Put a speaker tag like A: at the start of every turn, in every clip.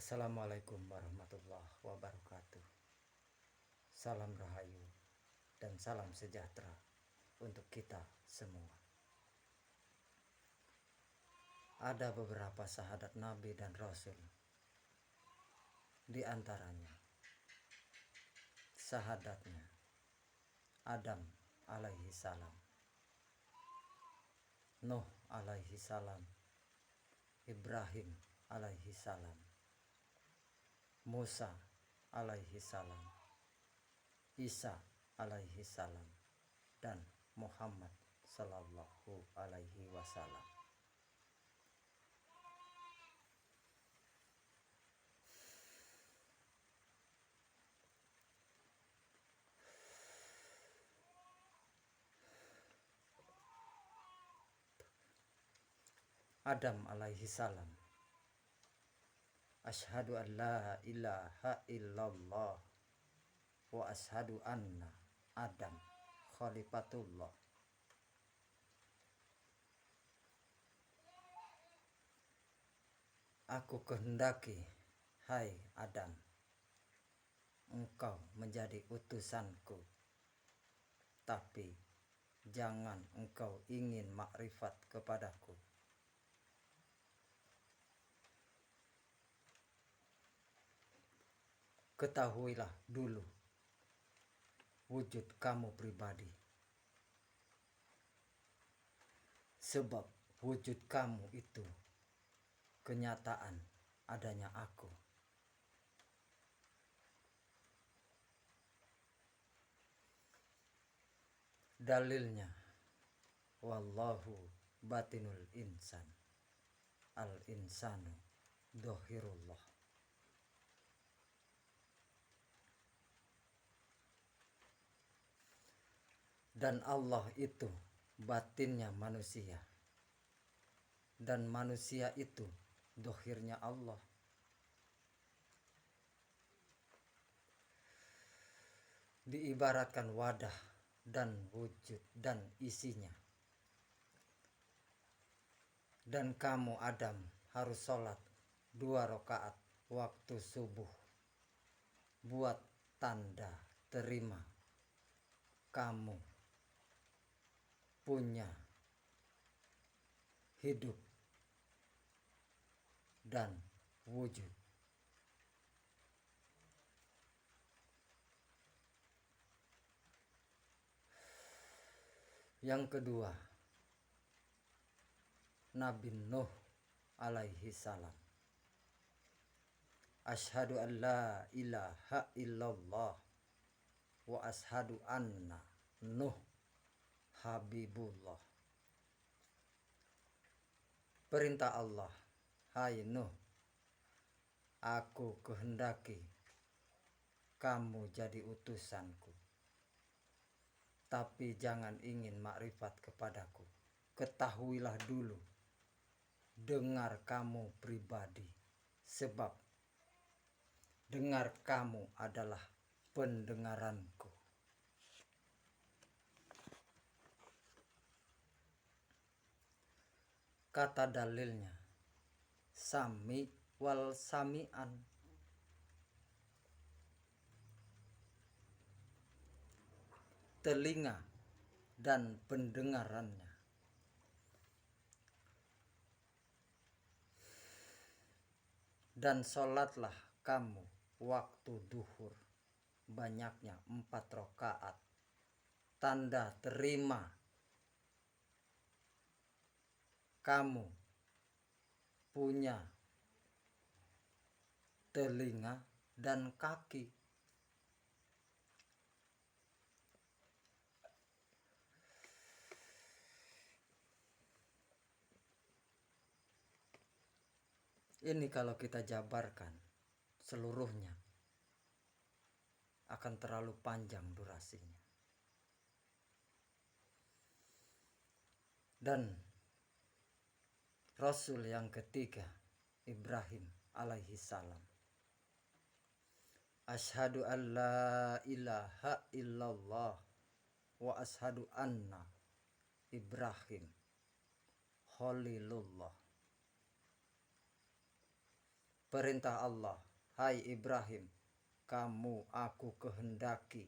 A: Assalamualaikum warahmatullahi wabarakatuh. Salam rahayu dan salam sejahtera untuk kita semua. Ada beberapa sahadat Nabi dan Rasul. Di antaranya sahadatnya Adam alaihi salam, Nuh alaihi salam, Ibrahim alaihi salam, Musa alaihi salam, Isa alaihi salam, dan Muhammad sallallahu alaihi wasallam. Adam alaihi salam, asyhadu an la ilaha illallah wa asyhadu anna Adam khalifatullah. Aku kehendaki, hai Adam, engkau menjadi utusanku, tapi jangan engkau ingin makrifat kepadaku. Ketahuilah dulu wujud kamu pribadi, sebab wujud kamu itu kenyataan adanya aku. Dalilnya, wallahu batinul insan, al insanu dohirullah. Dan Allah itu batinnya manusia, dan manusia itu dohirnya Allah. Diibaratkan wadah dan wujud dan isinya. Dan kamu Adam harus sholat 2 rakaat waktu subuh buat tanda terima kamu punya hidup dan wujud. Yang kedua, Nabi Nuh alaihi salam, asyhadu an la ilaha illallah wa asyhadu anna Nuh habibullah. Perintah Allah, hai Nuh, aku kehendaki kamu jadi utusanku, tapi jangan ingin makrifat kepadaku. Ketahuilah dulu, dengar kamu pribadi, sebab dengar kamu adalah pendengaranku. Kata dalilnya, sami wal sami'an. Telinga dan pendengarannya. Dan sholatlah kamu waktu duhur banyaknya 4 rakaat, tanda terima kamu punya telinga dan kaki. Ini kalau kita jabarkan seluruhnya akan terlalu panjang durasinya. Dan Rasul yang ketiga, Ibrahim alaihi salam, asyhadu an la ilaha illallah wa asyhadu anna Ibrahim khalilullah. Perintah Allah, hai Ibrahim, kamu aku kehendaki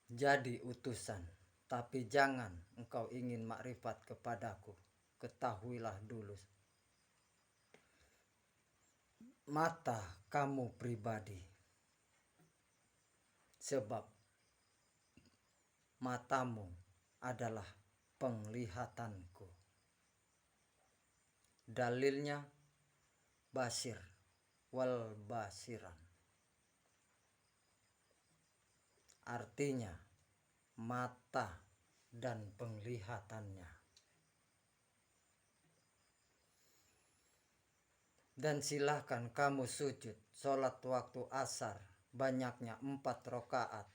A: jadi utusan, tapi jangan engkau ingin makrifat kepadaku. Ketahuilah dulu mata kamu pribadi, sebab matamu adalah penglihatanku. Dalilnya basir wal basiran, artinya mata dan penglihatannya. Dan silahkan kamu sujud sholat waktu asar, banyaknya 4 rakaat.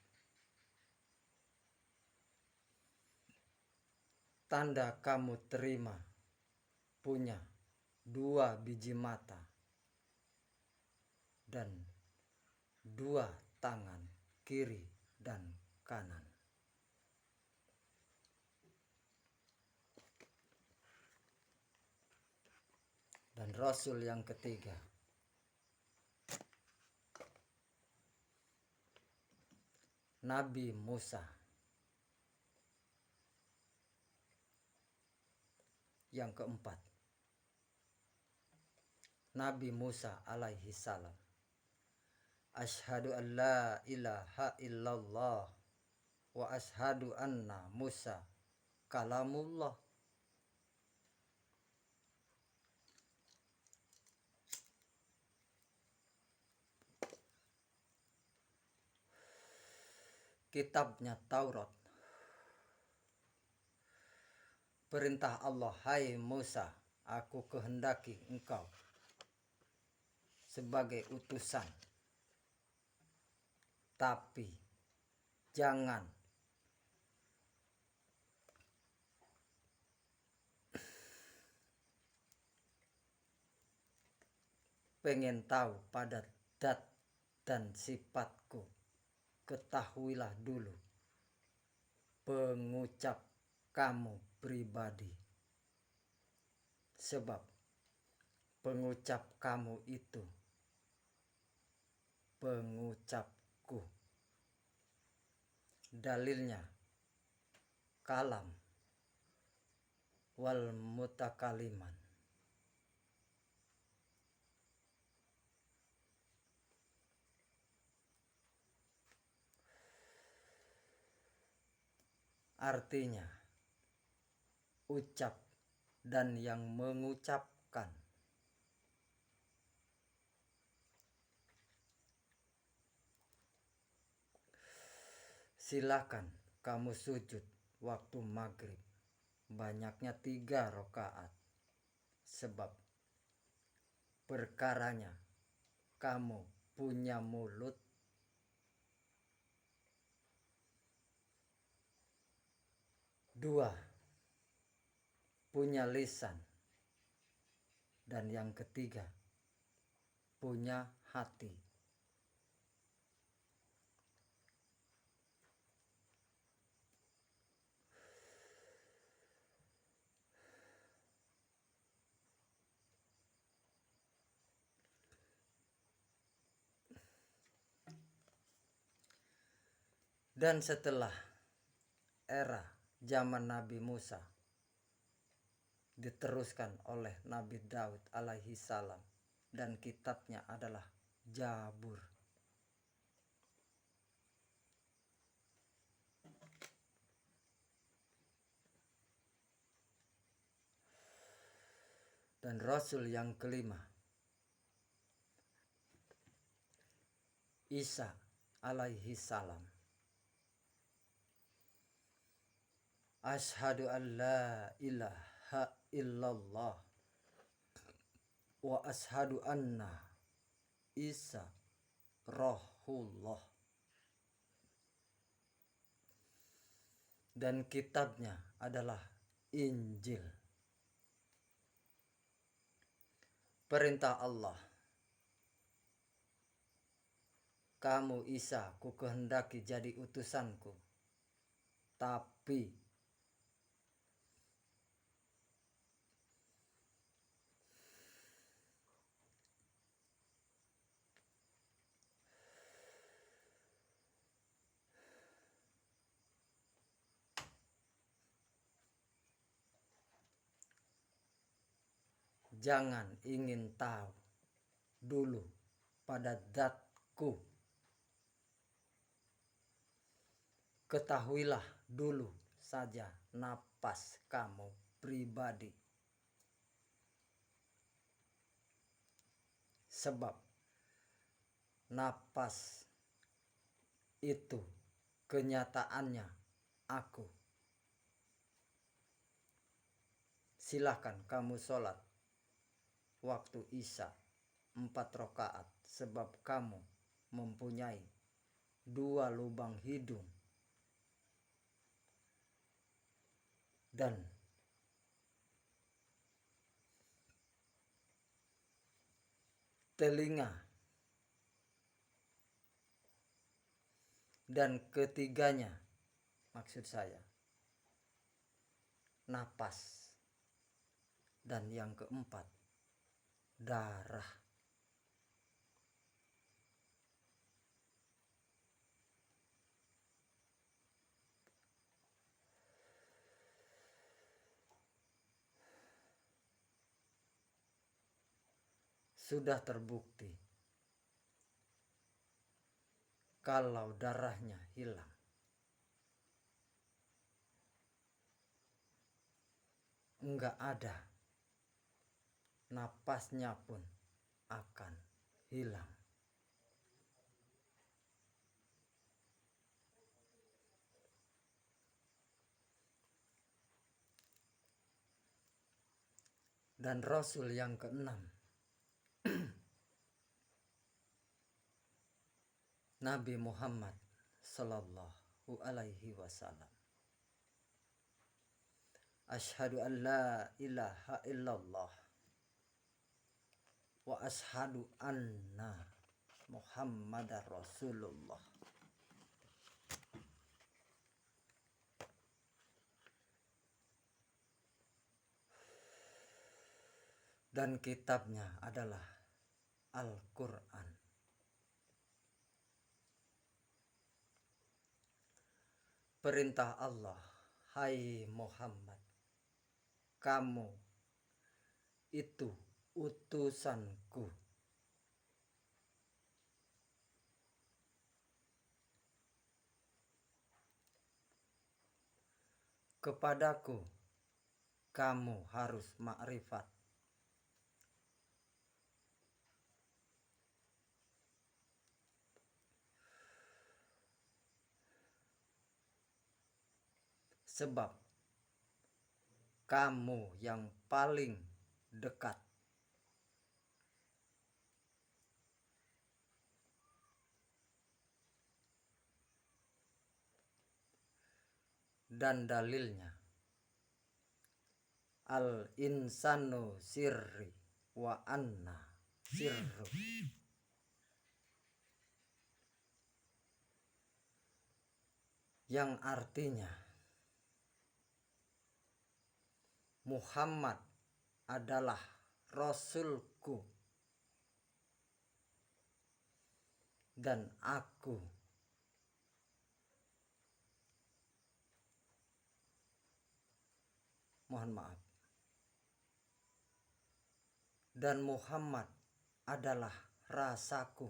A: Tanda kamu terima punya 2 biji mata dan 2 tangan kiri dan kanan. Dan Rasul yang ketiga, Nabi Musa. Yang keempat, Nabi Musa alaihi salam. Ashhadu an la ilaha illallah wa ashhadu anna Musa kalamullah. Kitabnya Taurat. Perintah Allah, hai Musa, aku kehendaki engkau sebagai utusan, tapi jangan pengen tahu pada dat dan sifatku. Ketahuilah dulu pengucap kamu pribadi, sebab pengucap kamu itu pengucapku. Dalilnya kalam wal mutakaliman, artinya ucap dan yang mengucapkan. Silakan kamu sujud waktu maghrib, banyaknya 3 rakaat, sebab perkaranya kamu punya mulut, dua punya lisan, dan yang ketiga punya hati. Dan setelah era zaman Nabi Musa diteruskan oleh Nabi Daud alaihi salam, dan kitabnya adalah Zabur. Dan Rasul yang kelima, Isa alaihi salam. Ashhadu an la ilaha illallah wa ashhadu anna Isa rohullah. Dan kitabnya adalah Injil. Perintah Allah, kamu Isa ku kehendaki jadi utusanku, tapi Jangan ingin tahu dulu pada zatku. Ketahuilah dulu saja napas kamu pribadi. Sebab napas itu kenyataannya aku. Silahkan kamu sholat waktu Isya 4 rakaat, sebab kamu mempunyai 2 lubang hidung dan telinga, dan ketiganya maksud saya napas, dan yang keempat darah. Sudah terbukti kalau darahnya hilang, enggak ada, napasnya pun akan hilang. Dan Rasul yang keenam, Nabi Muhammad Sallallahu Alaihi Wasallam. Asyhadu an la ilaha illallah wa asyhadu anna Muhammadar Rasulullah. Dan kitabnya adalah Al-Quran. Perintah Allah, hai Muhammad, kamu itu utusanku. Kepadaku kamu harus makrifat. Sebab kamu yang paling dekat. Dan dalilnya, al-insanu sirri wa anna sirru. Yang artinya Muhammad adalah Rasulku dan aku dan Muhammad adalah rasaku.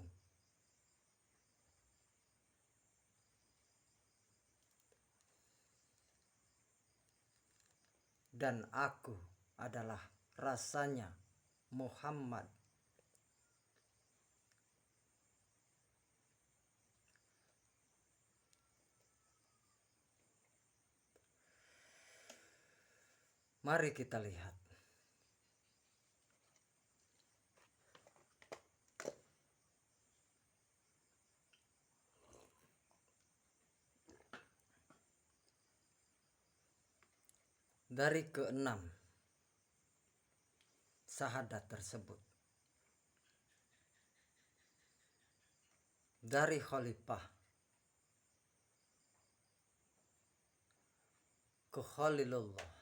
A: Dan aku adalah rasanya Muhammad. Mari kita lihat. Dari keenam syahadat tersebut, dari khalifah ke Khalilullah,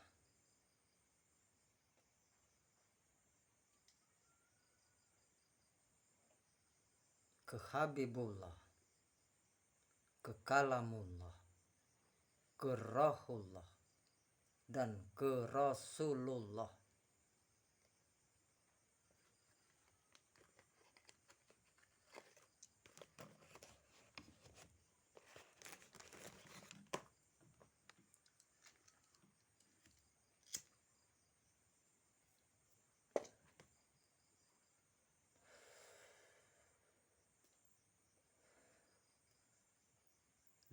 A: ke Habibullah, ke Kalamullah, ke Rahullah, dan ke Rasulullah.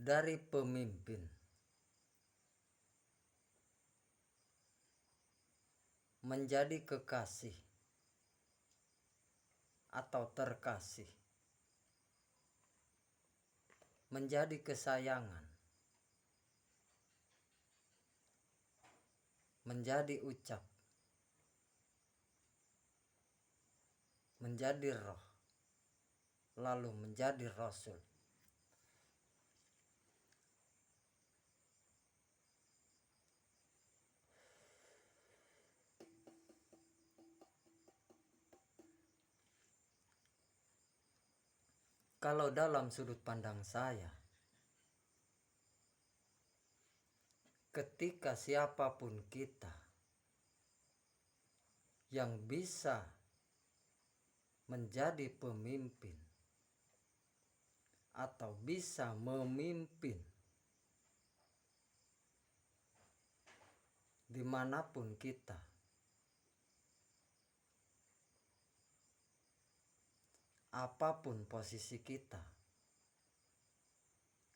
A: dari pemimpin menjadi kekasih atau terkasih, menjadi kesayangan, menjadi ucap, menjadi roh, lalu menjadi rasul. Kalau dalam sudut pandang saya, ketika siapapun kita yang bisa menjadi pemimpin atau bisa memimpin dimanapun kita, apapun posisi kita,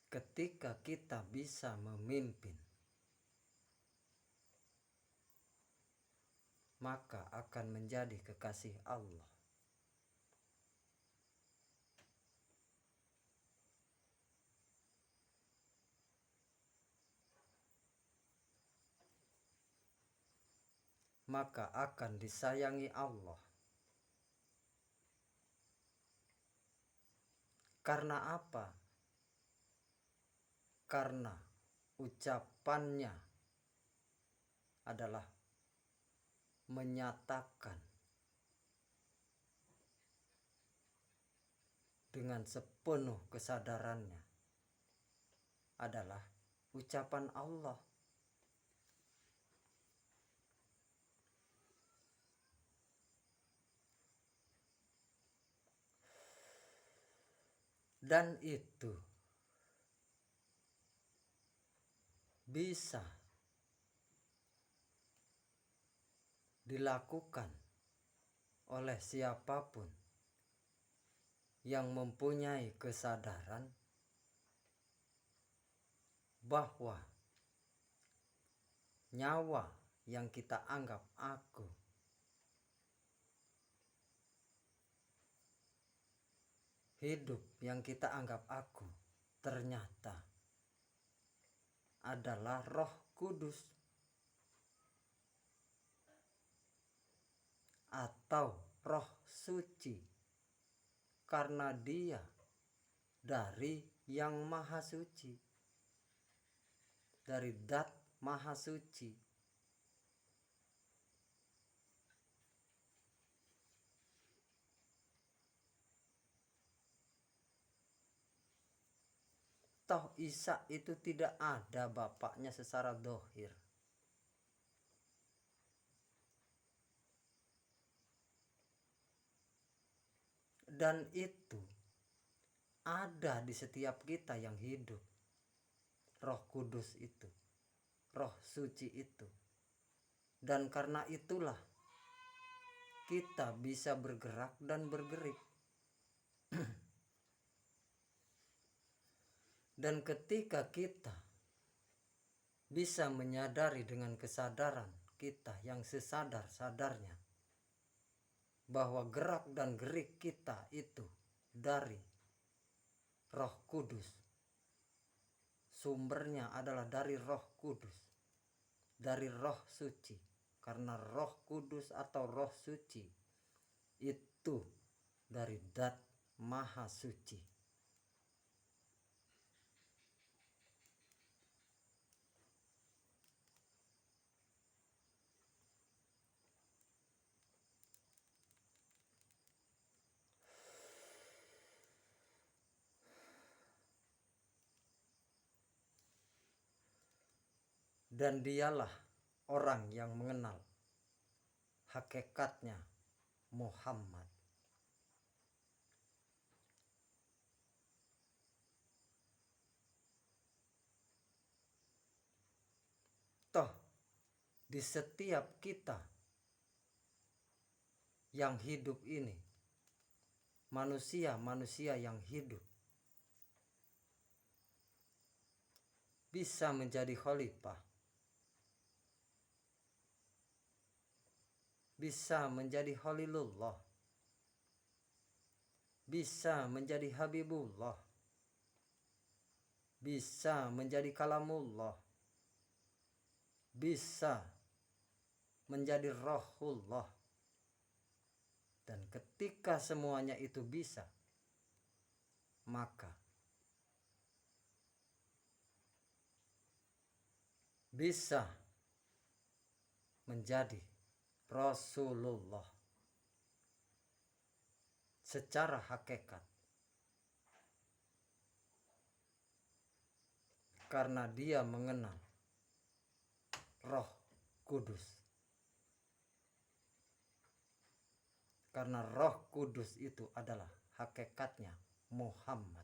A: ketika kita bisa memimpin, maka akan menjadi kekasih Allah. Maka akan disayangi Allah. Karena apa? Karena ucapannya adalah menyatakan dengan sepenuh kesadarannya adalah ucapan Allah. Dan itu bisa dilakukan oleh siapapun yang mempunyai kesadaran bahwa nyawa yang kita anggap aku, hidup yang kita anggap aku, ternyata adalah Roh Kudus atau Roh Suci, karena dia dari yang Maha Suci, dari Dat Maha Suci. Toh Isa itu tidak ada bapaknya secara dohir. Dan itu ada di setiap kita yang hidup. Roh Kudus itu, Roh Suci itu. Dan karena itulah kita bisa bergerak dan bergerik. Dan ketika kita bisa menyadari dengan kesadaran kita yang sesadar-sadarnya bahwa gerak dan gerik kita itu dari Roh Kudus, sumbernya adalah dari Roh Kudus, dari Roh Suci, karena Roh Kudus atau Roh Suci itu dari Dat Maha Suci. Dan dialah orang yang mengenal hakikatnya Muhammad. Toh di setiap kita yang hidup ini, manusia-manusia yang hidup, bisa menjadi khalifah, bisa menjadi Khalilullah, bisa menjadi Habibullah, bisa menjadi Kalamullah, bisa menjadi Rohullah. Dan ketika semuanya itu bisa, maka bisa menjadi Rasulullah secara hakikat, karena dia mengenal Roh Kudus. Karena Roh Kudus itu adalah hakikatnya Muhammad.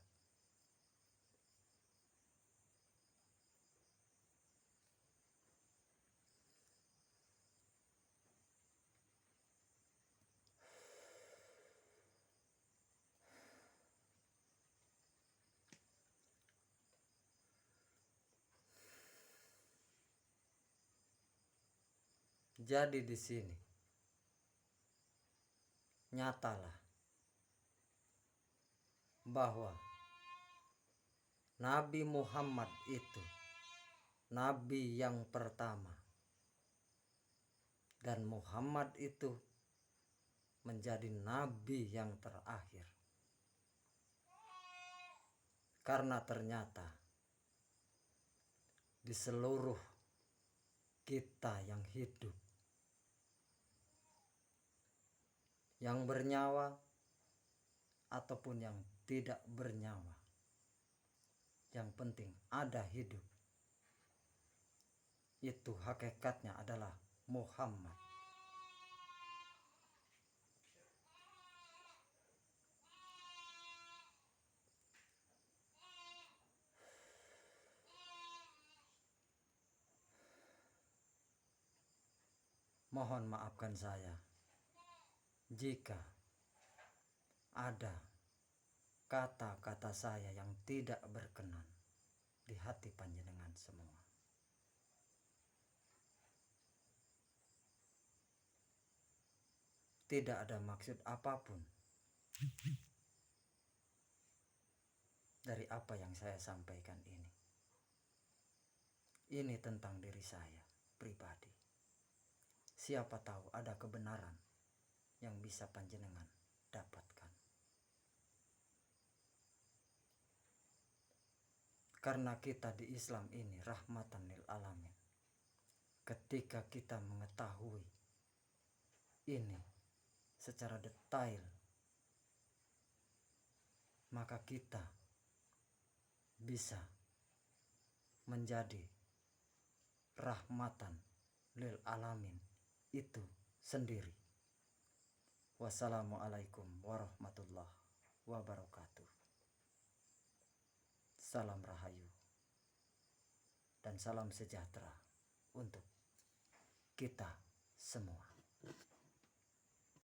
A: Jadi di sini nyatalah bahwa Nabi Muhammad itu nabi yang pertama, dan Muhammad itu menjadi nabi yang terakhir. Karena ternyata di seluruh kita yang hidup, yang bernyawa ataupun yang tidak bernyawa, yang penting ada hidup, itu hakikatnya adalah Muhammad. Mohon maafkan saya jika ada kata-kata saya yang tidak berkenan di hati panjenengan semua. Tidak ada maksud apapun dari apa yang saya sampaikan ini. Ini tentang diri saya pribadi. Siapa tahu ada kebenaran yang bisa panjenengan dapatkan. Karena kita di Islam ini rahmatan lil alamin. Ketika kita mengetahui ini secara detail, maka kita bisa menjadi rahmatan lil alamin itu sendiri. Wassalamualaikum warahmatullahi wabarakatuh. Salam rahayu dan salam sejahtera untuk kita semua.